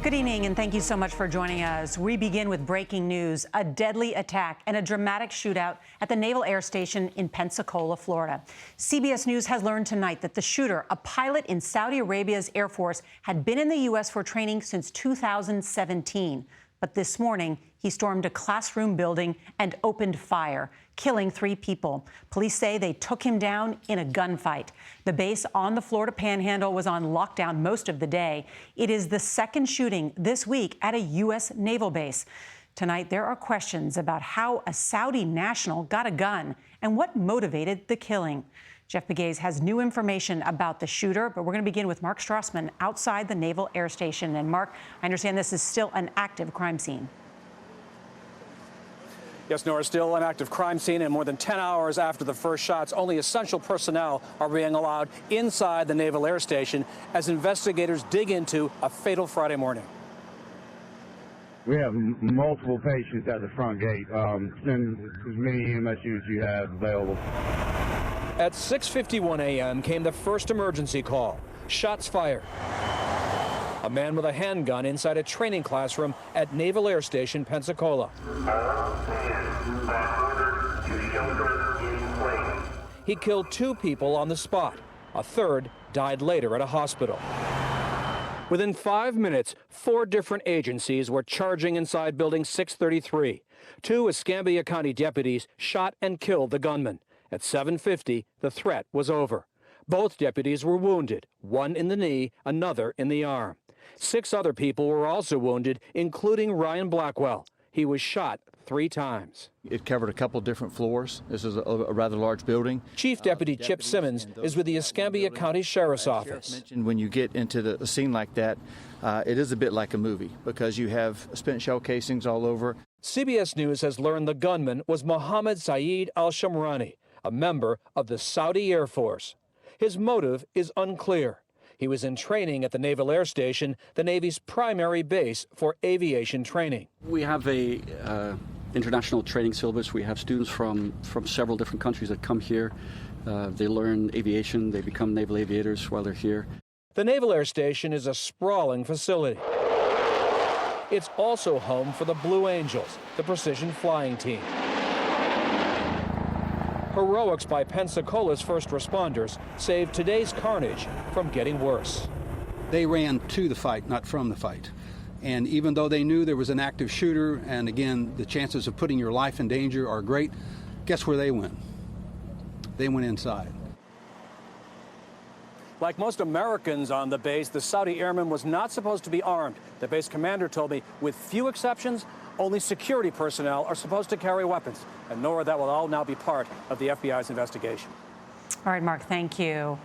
Good evening, and thank you so much for joining us. We begin with breaking news: a deadly attack and a dramatic shootout at the Naval Air Station in Pensacola, Florida. CBS News has learned tonight that the shooter, a pilot in Saudi Arabia's Air Force, had been in the U.S. for training since 2017. But this morning, he stormed a classroom building and opened fire, killing 3 people. Police say they took him down in a gunfight. The base on the Florida Panhandle was on lockdown most of the day. It is the second shooting this week at a U.S. naval base. Tonight, there are questions about how a Saudi national got a gun and what motivated the killing. Jeff Pegues has new information about the shooter, but we're going to begin with Mark Strassmann outside the Naval Air Station. And Mark, I understand this is still an active crime scene. Yes, Nora, still an active crime scene, and more than 10 hours after the first shots, only essential personnel are being allowed inside the Naval Air Station as investigators dig into a fatal Friday morning. We have multiple patients at the front gate. Send as many EMSUs as you have available. At 6:51 a.m. came the first emergency call. Shots fired. A man with a handgun inside a training classroom at Naval Air Station Pensacola. He killed 2 people on the spot. A third died later at a hospital. Within 5 minutes, 4 different agencies were charging inside Building 633. 2 Escambia County deputies shot and killed the gunman. At 7:50, the threat was over. Both deputies were wounded, one in the knee, another in the arm. 6 other people were also wounded, including Ryan Blackwell. He was shot 3 times. It covered a couple different floors. This is a rather large building. Chief Deputy Chip Simmons is with the Escambia County Sheriff's Office. When you get into a scene like that, it is a bit like a movie because you have spent shell casings all over. CBS News has learned the gunman was Mohammed Saeed al-Shamrani, a member of the Saudi Air Force. His motive is unclear. He was in training at the Naval Air Station, the Navy's primary base for aviation training. We have a international training syllabus. We have students from several different countries that come here. They learn aviation. They become naval aviators while they're here. The Naval Air Station is a sprawling facility. It's also home for the Blue Angels, the precision flying team. Heroics by Pensacola's first responders saved today's carnage from getting worse. They ran to the fight, not from the fight. And even though they knew there was an active shooter, and again, the chances of putting your life in danger are great, guess where they went? They went inside. Like most Americans on the base, the Saudi airman was not supposed to be armed. The base commander told me, with few exceptions, only security personnel are supposed to carry weapons. And Nora, that will all now be part of the FBI's investigation. All right, Mark, thank you.